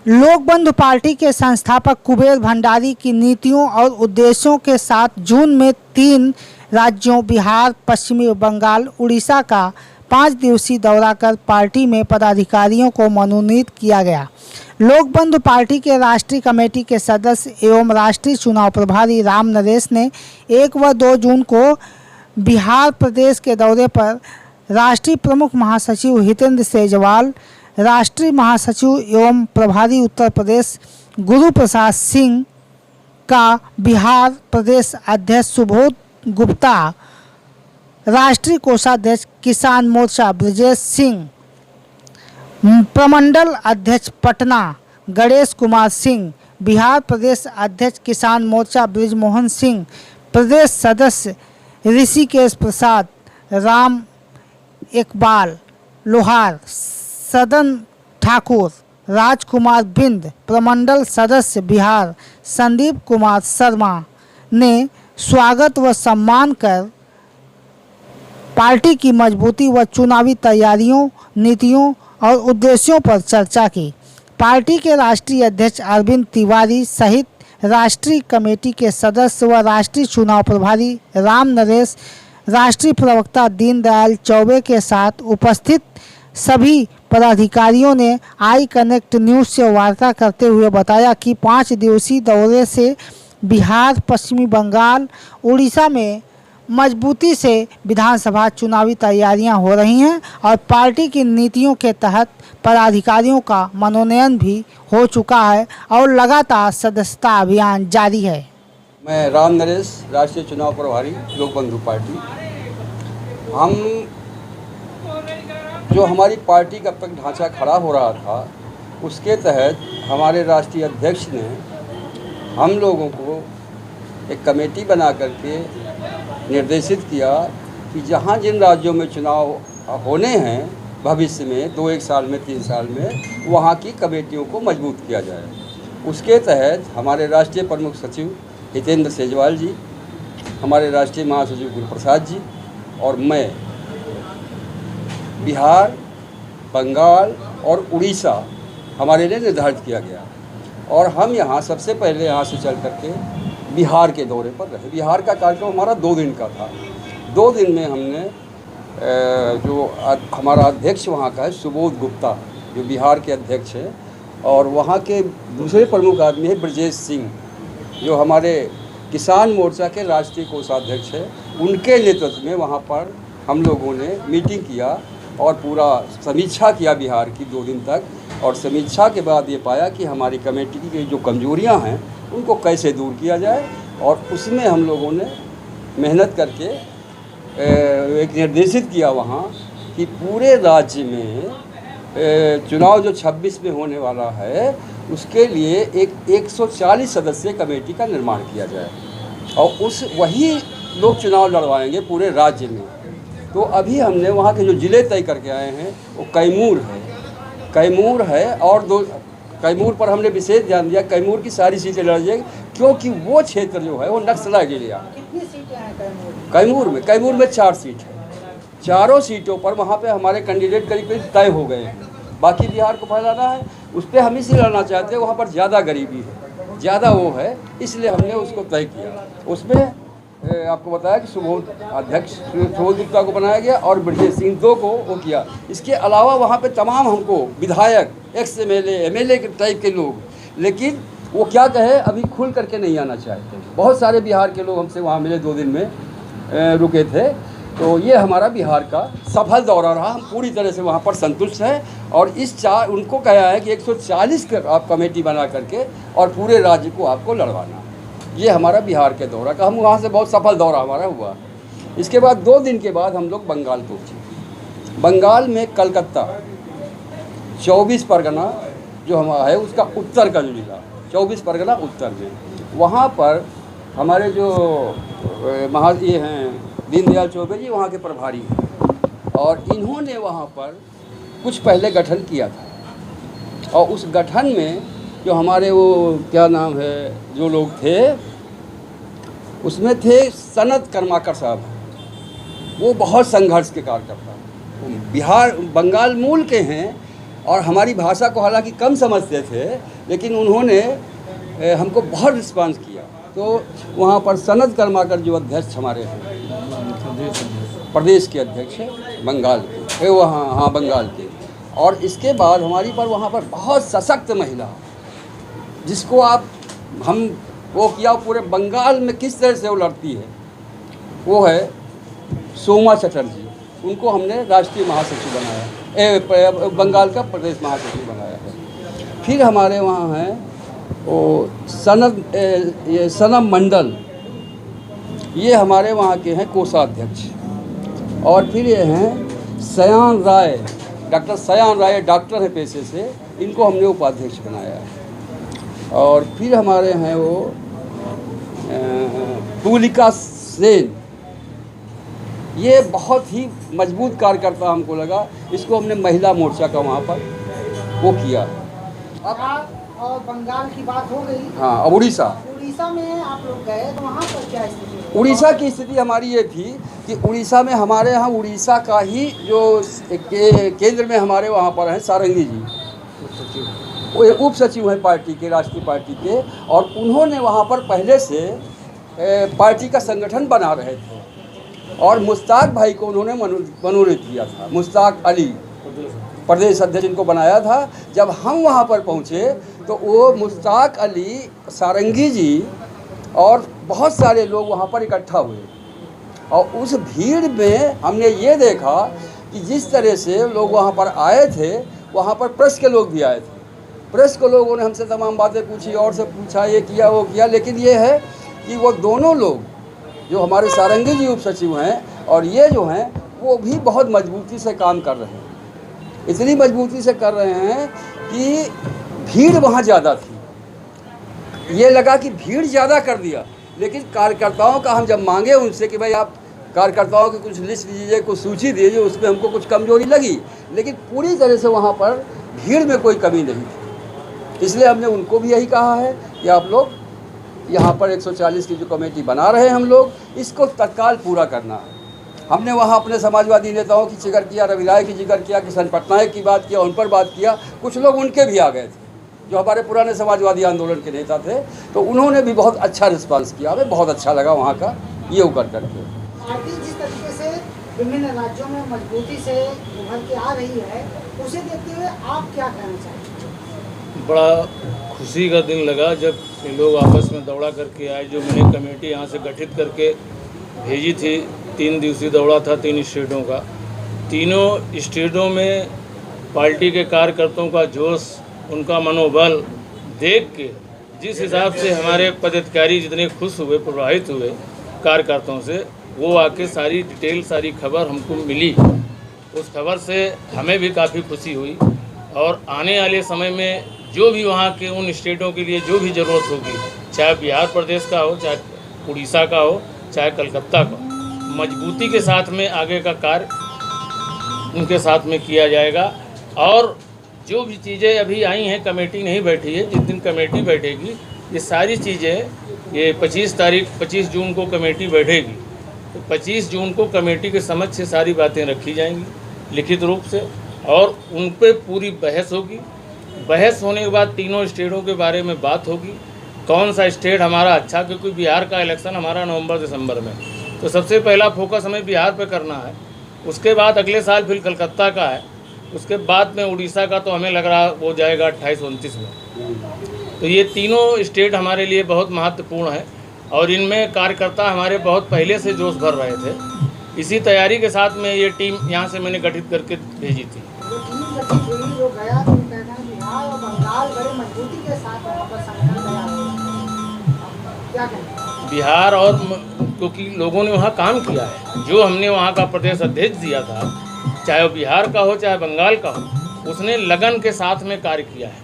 Lokbandhu party के संस्थापक कुबेर भंडारी की नीतियों और उद्देश्यों के साथ जून में 3 राज्यों बिहार, पश्चिमी बंगाल, उड़ीसा का 5 दिवसीय दौरा कर पार्टी में पदाधिकारियों को मनोनीत किया गया। लोकबंधु पार्टी के राष्ट्रीय कमेटी के सदस्य एवं राष्ट्रीय चुनाव प्रभारी राम नरेश ने 1 व 2 जून को बिहार प्रदेश के दौरे पर राष्ट्रीय प्रमुख महासचिव हितेंद्र सेजवाल, राष्ट्रीय महासचिव एवं प्रभारी उत्तर प्रदेश गुरु प्रसाद सिंह का बिहार प्रदेश अध्यक्ष सुबोध गुप्ता, राष्ट्रीय कोषाध्यक्ष किसान मोर्चा ब्रजेश सिंह, प्रमंडल अध्यक्ष पटना गणेश कुमार सिंह, बिहार प्रदेश अध्यक्ष किसान मोर्चा ब्रिजमोहन सिंह, प्रदेश सदस्य ऋषिकेश प्रसाद, राम इकबाल लोहार, सदन ठाकुर, राजकुमार बिंद, प्रमंडल सदस्य बिहार संदीप कुमार शर्मा ने स्वागत व सम्मान कर पार्टी की मजबूती व चुनावी तैयारियों, नीतियों और उद्देश्यों पर चर्चा की। पार्टी के राष्ट्रीय अध्यक्ष अरविंद तिवारी सहित राष्ट्रीय कमेटी के सदस्य व राष्ट्रीय चुनाव प्रभारी राम नरेश, राष्ट्रीय प्रवक्ता दीनदयाल चौबे के साथ उपस्थित सभी पदाधिकारियों ने आई कनेक्ट न्यूज़ से वार्ता करते हुए बताया कि 5 दिवसीय दौरे से बिहार, पश्चिमी बंगाल, उड़ीसा में मजबूती से विधानसभा चुनावी तैयारियां हो रही हैं और पार्टी की नीतियों के तहत पदाधिकारियों का मनोनयन भी हो चुका है और लगातार सदस्यता अभियान जारी है। मैं राम नरेश, राष्ट्रीय चुनाव प्रभारी लोकबंधु पार्टी। हम जो हमारी पार्टी का अब तक ढांचा खड़ा हो रहा था, उसके तहत हमारे राष्ट्रीय अध्यक्ष ने हम लोगों को एक कमेटी बना करके निर्देशित किया कि जहां जिन राज्यों में चुनाव होने हैं भविष्य में 2-1 साल में 3 साल में, वहां की कमेटियों को मजबूत किया जाए। उसके तहत हमारे राष्ट्रीय प्रमुख सचिव हितेंद्र सेजवाल जी, हमारे राष्ट्रीय महासचिव गुरु प्रसाद जी और मैं बिहार, बंगाल और उड़ीसा हमारे लिए निर्धारित किया गया और हम यहाँ सबसे पहले यहाँ से चल करके बिहार के दौरे पर रहे। बिहार का कार्यक्रम हमारा 2 दिन का था। 2 दिन में हमने जो हमारा अध्यक्ष वहाँ का है सुबोध गुप्ता, जो बिहार के अध्यक्ष है, और वहाँ के दूसरे प्रमुख आदमी है ब्रजेश सिंह, जो हमारे किसान मोर्चा के राष्ट्रीय कोषाध्यक्ष है। उनके नेतृत्व में वहाँ पर हम लोगों ने मीटिंग किया और पूरा समीक्षा किया बिहार की 2 दिन तक, और समीक्षा के बाद ये पाया कि हमारी कमेटी की जो कमजोरियां हैं उनको कैसे दूर किया जाए, और उसमें हम लोगों ने मेहनत करके एक निर्देशित किया वहाँ कि पूरे राज्य में चुनाव जो 26 में होने वाला है उसके लिए एक 140 सदस्यीय कमेटी का निर्माण किया जाए और वही लोग चुनाव लड़वाएंगे पूरे राज्य में। तो अभी हमने वहाँ के जो ज़िले तय करके आए हैं वो कैमूर है और कैमूर पर हमने विशेष ध्यान दिया। कैमूर की सारी सीटें लड़ जाएंगी क्योंकि वो क्षेत्र जो है वो नक्सलाइट एरिया। कितनी सीटें हैं कैमूर में 4 सीट है। चारों सीटों पर वहाँ पे हमारे कैंडिडेट करीब तय हो गए हैं। बाकी बिहार को फैलाना है, उस पर हम इसलिए लड़ना चाहते हैं, वहाँ पर ज़्यादा गरीबी है, ज़्यादा वो है, इसलिए हमने उसको तय किया। उसमें आपको बताया कि सुबोध अध्यक्ष सुबोध गुप्ता को बनाया गया और ब्रजेश सिंह 2 को वो किया। इसके अलावा वहाँ पे तमाम हमको विधायक, एमएलए के टाइप के लोग, लेकिन वो क्या कहे अभी खुल करके नहीं आना चाहते। बहुत सारे बिहार के लोग हमसे वहाँ मिले, 2 दिन में रुके थे। तो ये हमारा बिहार का सफल दौरा रहा। हम पूरी तरह से वहाँ पर संतुष्ट हैं और उनको कहा है कि 140 आप कमेटी बना करके और पूरे राज्य को आपको लड़वाना। ये हमारा बिहार के दौरा का, हम वहाँ से बहुत सफल दौरा हमारा हुआ। इसके बाद 2 दिन के बाद हम लोग बंगाल पहुँचे। बंगाल में कलकत्ता 24 परगना जो हमारा है उसका उत्तर का जो जिला 24 परगना उत्तर में, वहाँ पर हमारे जो ये हैं दीनदयाल चौबे जी वहाँ के प्रभारी हैं और इन्होंने वहाँ पर कुछ पहले गठन किया था और उस गठन में जो हमारे वो क्या नाम है जो लोग थे उसमें थे सनत कर्माकर साहब। वो बहुत संघर्ष के कार्यकर्ता, बिहार बंगाल मूल के हैं और हमारी भाषा को हालांकि कम समझते थे, लेकिन उन्होंने हमको बहुत रिस्पांस किया। तो वहाँ पर सनद कर्माकर जो अध्यक्ष हमारे हैं, प्रदेश के अध्यक्ष बंगाल के, वहाँ हाँ बंगाल के, और इसके बाद हमारी पर वहाँ पर बहुत सशक्त महिला, जिसको हम वो किया पूरे बंगाल में किस तरह से वो लड़ती है, वो है सोमा चटर्जी। उनको हमने राष्ट्रीय महासचिव बनाया, बंगाल का प्रदेश महासचिव बनाया है। फिर हमारे वहाँ हैं वो सनम मंडल, ये हमारे वहाँ के हैं कोषाध्यक्ष। और फिर ये हैं सयान राय, डॉक्टर सयान राय डॉक्टर है पेशे से, इनको हमने उपाध्यक्ष बनाया है। और फिर हमारे हैं वो तुलिका सेन, ये बहुत ही मजबूत कार्यकर्ता हमको लगा, इसको हमने महिला मोर्चा का वहाँ पर वो किया। अब और बंगाल की बात हो गई। हाँ, अब उड़ीसा में आप लोग गए तो वहाँ पर क्या स्थिति? उड़ीसा की स्थिति हमारी ये थी कि उड़ीसा में हमारे यहाँ उड़ीसा का ही जो केंद्र में हमारे वहाँ पर हैं सारंगी जी, वो उप सचिव हैं पार्टी के, राष्ट्रीय पार्टी के, और उन्होंने वहाँ पर पहले से पार्टी का संगठन बना रहे थे और मुश्ताक भाई को उन्होंने मनोनीत किया था। मुश्ताक अली प्रदेश अध्यक्ष इनको बनाया था। जब हम वहाँ पर पहुँचे तो वो मुश्ताक अली, सारंगी जी और बहुत सारे लोग वहाँ पर इकट्ठा हुए, और उस भीड़ में हमने ये देखा कि जिस तरह से लोग वहाँ पर आए थे, वहाँ पर प्रेस के लोग भी आए थे। प्रेस के लोगों ने हमसे तमाम बातें पूछी और से पूछा, ये किया वो किया, लेकिन ये है कि वो दोनों लोग जो हमारे सारंगी जी उप सचिव हैं और ये जो हैं, वो भी बहुत मजबूती से काम कर रहे हैं। इतनी मजबूती से कर रहे हैं कि भीड़ वहाँ ज़्यादा थी। ये लगा कि भीड़ ज़्यादा कर दिया, लेकिन कार्यकर्ताओं का हम जब मांगे उनसे कि भाई आप कार्यकर्ताओं की कुछ लिस्ट दीजिए, कुछ सूची दीजिए, उसमें हमको कुछ कमजोरी लगी, लेकिन पूरी तरह से वहाँ पर भीड़ में कोई कमी नहीं थी। इसलिए हमने उनको भी यही कहा है कि आप लोग यहाँ पर 140 की जो कमेटी बना रहे हैं हम लोग, इसको तत्काल पूरा करना है। हमने वहाँ अपने समाजवादी नेताओं की जिक्र किया, रवि राय की जिक्र किया, किशन पटनायक की बात किया, उन पर बात किया। कुछ लोग उनके भी आ गए थे जो हमारे पुराने समाजवादी आंदोलन के नेता थे, तो उन्होंने भी बहुत अच्छा रिस्पांस किया। हमें बहुत अच्छा लगा वहाँ का ये उकर करके। पार्टी जिस तरीके से विभिन्न राज्यों में मजबूती से उभर के आ रही है, उसे देखते हुए आप क्या कहना चाहेंगे? बड़ा खुशी का दिन लगा जब लोग आपस में दौड़ा करके आए। जो मैंने कमेटी यहाँ से गठित करके भेजी थी, 3 दिवसीय दौड़ा था 3 स्टेटों का। तीनों स्टेटों में पार्टी के कार्यकर्ताओं का जोश, उनका मनोबल देख के जिस हिसाब से हमारे पदाधिकारी जितने खुश हुए, प्रभावित हुए कार्यकर्ताओं से, वो आके सारी डिटेल, सारी खबर हमको मिली। उस खबर से हमें भी काफ़ी खुशी हुई। और आने वाले समय में जो भी वहाँ के उन स्टेटों के लिए जो भी ज़रूरत होगी, चाहे बिहार प्रदेश का हो, चाहे उड़ीसा का हो, चाहे कलकत्ता का, मजबूती के साथ में आगे का कार्य उनके साथ में किया जाएगा। और जो भी चीज़ें अभी आई हैं, कमेटी नहीं बैठी है, जिस दिन कमेटी बैठेगी ये सारी चीज़ें, ये 25 जून को कमेटी बैठेगी, तो 25 जून को कमेटी के समक्ष से सारी बातें रखी जाएंगी लिखित रूप से, और उन पर पूरी बहस होगी। बहस होने के बाद तीनों स्टेटों के बारे में बात होगी, कौन सा स्टेट हमारा अच्छा, क्योंकि बिहार का इलेक्शन हमारा नवंबर-दिसंबर में, तो सबसे पहला फोकस हमें बिहार पे करना है। उसके बाद अगले साल फिर कलकत्ता का है, उसके बाद में उड़ीसा का तो हमें लग रहा वो जाएगा 28-29 में। तो ये तीनों स्टेट हमारे लिए बहुत महत्वपूर्ण है और इनमें कार्यकर्ता हमारे बहुत पहले से जोश भर रहे थे। इसी तैयारी के साथ में ये टीम यहाँ से मैंने गठित करके भेजी थी। बिहार और क्योंकि लोगों ने वहाँ काम किया है, जो हमने वहाँ का प्रदेश अध्यक्ष दिया था, चाहे वो बिहार का हो चाहे बंगाल का हो, उसने लगन के साथ में कार्य किया है।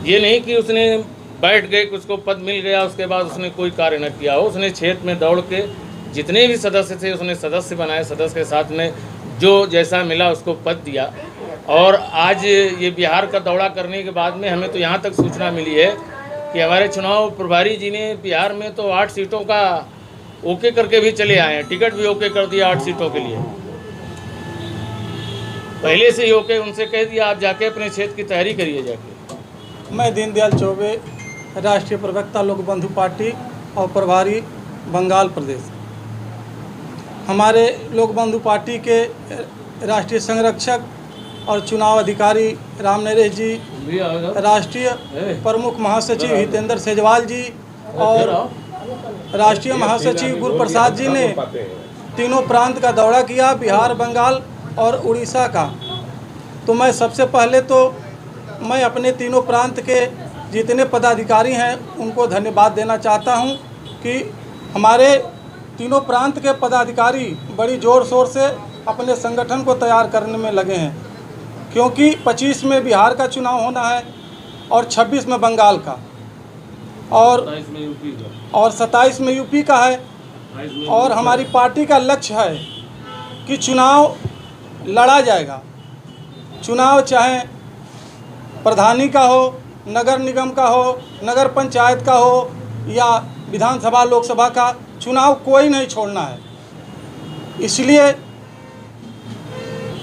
ये नहीं कि उसने बैठ गए, उसको पद मिल गया, उसके बाद उसने कोई कार्य न किया हो। उसने क्षेत्र में दौड़ के जितने भी सदस्य थे उसने सदस्य बनाए, सदस्य के साथ में जो जैसा मिला उसको पद दिया। और आज ये बिहार का दौरा करने के बाद में हमें तो यहाँ तक सूचना मिली है कि हमारे चुनाव प्रभारी जी ने बिहार में तो 8 सीटों का ओके करके भी चले आए हैं, टिकट भी ओके कर दिया 8 सीटों के लिए। पहले से ही होके उनसे कह दिया आप जाके अपने क्षेत्र की तैयारी करिए जाके। मैं दीनदयाल चौबे, राष्ट्रीय प्रवक्ता लोक बंधु पार्टी और प्रभारी बंगाल प्रदेश। हमारे लोक बंधु पार्टी के राष्ट्रीय संरक्षक और चुनाव अधिकारी राम नरेश जी, राष्ट्रीय प्रमुख महासचिव हितेंद्र सेजवाल जी और राष्ट्रीय महासचिव गुरुप्रसाद जी ने तीनों प्रांत का दौरा किया, बिहार, बंगाल और उड़ीसा का। तो मैं सबसे पहले तो मैं अपने तीनों प्रांत के जितने पदाधिकारी हैं उनको धन्यवाद देना चाहता हूं कि हमारे तीनों प्रांत के पदाधिकारी बड़ी ज़ोर शोर से अपने संगठन को तैयार करने में लगे हैं, क्योंकि 25 में बिहार का चुनाव होना है और 26 में बंगाल का और 27 में यूपी का है। और हमारी पार्टी का लक्ष्य है कि चुनाव लड़ा जाएगा। चुनाव चाहे प्रधानी का हो, नगर निगम का हो, नगर पंचायत का हो या विधानसभा लोकसभा का, चुनाव कोई नहीं छोड़ना है। इसलिए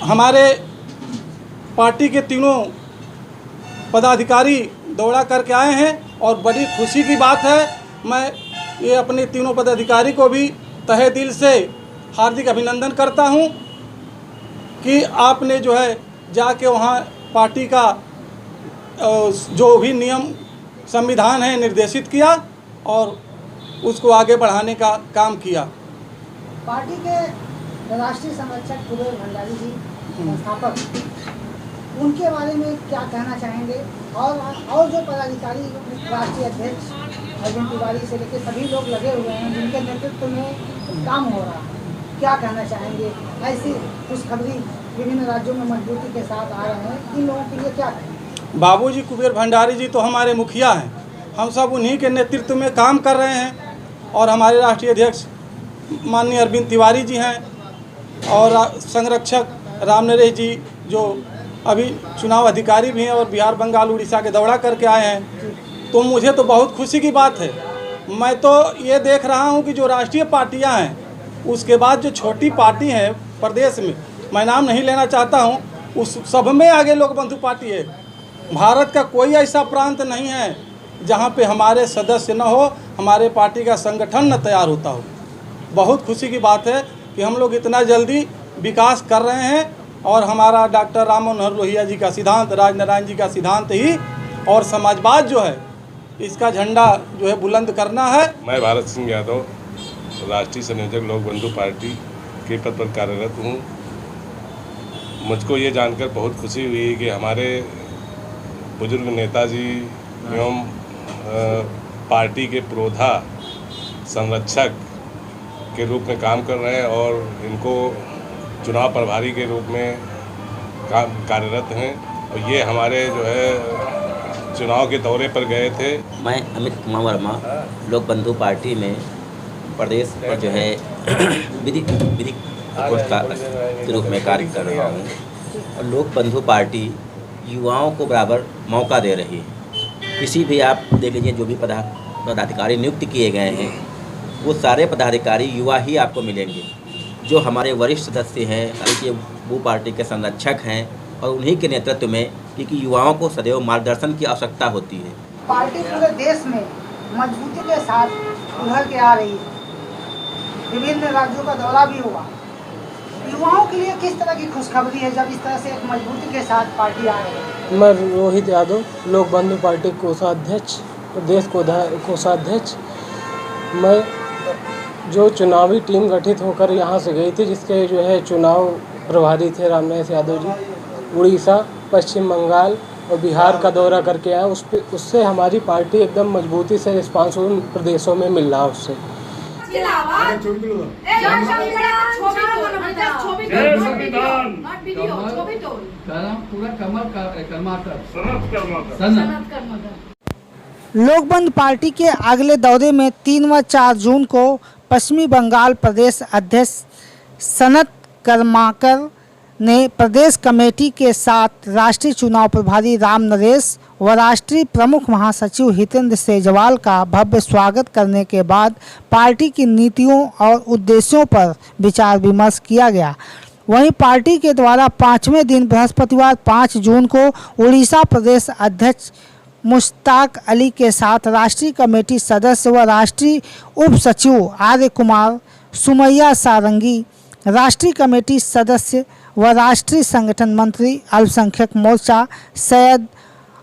हमारे पार्टी के तीनों पदाधिकारी दौड़ा करके आए हैं और बड़ी खुशी की बात है। मैं ये अपने तीनों पदाधिकारी को भी तहे दिल से हार्दिक अभिनंदन करता हूं कि आपने जो है जाके वहाँ पार्टी का जो भी नियम संविधान है निर्देशित किया और उसको आगे बढ़ाने का काम किया। पार्टी के राष्ट्रीय संरक्षक कुबेर भंडारी जी, संस्थापक, उनके बारे में क्या कहना चाहेंगे? और जो पदाधिकारी राष्ट्रीय अध्यक्ष अरविंद तिवारी से लेकर सभी लोग लगे हुए हैं जिनके नेतृत्व में काम हो रहा है, क्या कहना चाहेंगे? ऐसी खुशखबरी विभिन्न राज्यों में मजबूती के साथ आ रहे हैं, इन लोगों के लिए क्या कहें? बाबूजी कुबेर भंडारी जी तो हमारे मुखिया हैं, हम सब उन्हीं के नेतृत्व में काम कर रहे हैं। और हमारे राष्ट्रीय अध्यक्ष माननीय अरविंद तिवारी जी हैं और संरक्षक राम नरेश जी जो अभी चुनाव अधिकारी भी हैं और बिहार, बंगाल, उड़ीसा के दौरा करके आए हैं। तो मुझे तो बहुत खुशी की बात है। मैं तो ये देख रहा हूँ कि जो राष्ट्रीय पार्टियाँ हैं उसके बाद जो छोटी पार्टी हैं प्रदेश में, मैं नाम नहीं लेना चाहता हूँ, उस सब में आगे लोक बंधु पार्टी है। भारत का कोई ऐसा प्रांत नहीं है जहाँ पे हमारे सदस्य न हो, हमारे पार्टी का संगठन न तैयार होता हो। बहुत खुशी की बात है कि हम लोग इतना जल्दी विकास कर रहे हैं और हमारा डॉक्टर राम मनोहर लोहिया जी का सिद्धांत, राजनारायण जी का सिद्धांत ही और समाजवाद जो है इसका झंडा जो है बुलंद करना है। मैं भारत सिंह यादव, राष्ट्रीय संयोजक लोक बंधु पार्टी के पद पर कार्यरत हूँ। मुझको ये जानकर बहुत खुशी हुई कि हमारे बुजुर्ग नेताजी एवं पार्टी के पुरोधा संरक्षक के रूप में काम कर रहे हैं और इनको चुनाव प्रभारी के रूप में कार्यरत हैं। और ये हमारे जो है चुनाव के दौरे पर गए थे। मैं अमित कुमार वर्मा लोक बंधु पार्टी में प्रदेश पर जो है विधिक प्रकोष्ठता के रूप में कार्य कर रहा हूँ। और लोक बंधु पार्टी युवाओं को बराबर मौका दे रही है। किसी भी आप देख लीजिए जो भी पदाधिकारी नियुक्त किए गए हैं वो सारे पदाधिकारी युवा ही आपको मिलेंगे। जो हमारे वरिष्ठ सदस्य हैं अभी वो पार्टी के संरक्षक हैं और उन्हीं के नेतृत्व में, क्योंकि युवाओं को सदैव मार्गदर्शन की आवश्यकता होती है। पार्टी पूरे देश में मजबूती के साथ उभर के आ रही है। विभिन्न राज्यों का दौरा भी हुआ। युवाओं के लिए किस तरह की खुशखबरी है जब इस तरह से एक मजबूती के साथ पार्टी आ रही है? मैं रोहित यादव, लोक बंधु पार्टी कोषाध्यक्ष, प्रदेश कोषाध्यक्ष। मैं जो चुनावी टीम गठित होकर यहाँ से गई थी, जिसके जो है चुनाव प्रभारी थे राम नरेश यादव जी, उड़ीसा, पश्चिम बंगाल और बिहार का दौरा करके आए। उससे हमारी पार्टी एकदम मजबूती से रिस्पांस उन प्रदेशों में मिल रहा है। उससे लोक बंधु पार्टी के अगले दौरे में 3 व 4 जून को पश्चिमी बंगाल प्रदेश अध्यक्ष सनत कर्माकर ने प्रदेश कमेटी के साथ राष्ट्रीय चुनाव प्रभारी राम नरेश व राष्ट्रीय प्रमुख महासचिव हितेंद्र सेजवाल का भव्य स्वागत करने के बाद पार्टी की नीतियों और उद्देश्यों पर विचार विमर्श किया गया। वहीं पार्टी के द्वारा 5वें दिन बृहस्पतिवार 5 जून को उड़ीसा प्रदेश अध्यक्ष मुश्ताक अली के साथ राष्ट्रीय कमेटी सदस्य व राष्ट्रीय उप सचिव आर्य कुमार, सुमैया सारंगी, राष्ट्रीय कमेटी सदस्य व राष्ट्रीय संगठन मंत्री अल्पसंख्यक मोर्चा सैयद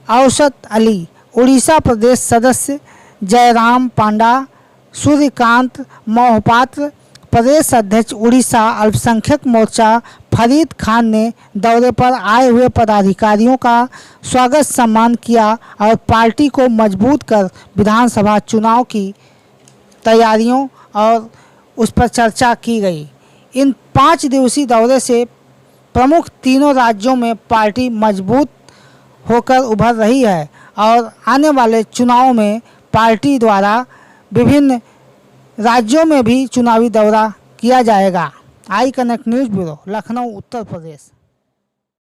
औसत अली, उड़ीसा प्रदेश सदस्य जयराम पांडा, सूर्यकांत मोहपात्र, प्रदेश अध्यक्ष उड़ीसा अल्पसंख्यक मोर्चा फरीद खान ने दौरे पर आए हुए पदाधिकारियों का स्वागत सम्मान किया और पार्टी को मजबूत कर विधानसभा चुनाव की तैयारियों और उस पर चर्चा की गई। इन 5 दिवसीय दौरे से प्रमुख तीनों राज्यों में पार्टी मजबूत होकर उभर रही है और आने वाले चुनाव में पार्टी द्वारा विभिन्न राज्यों में भी चुनावी दौरा किया जाएगा। I connect news bureau, Lucknow, Uttar Pradesh.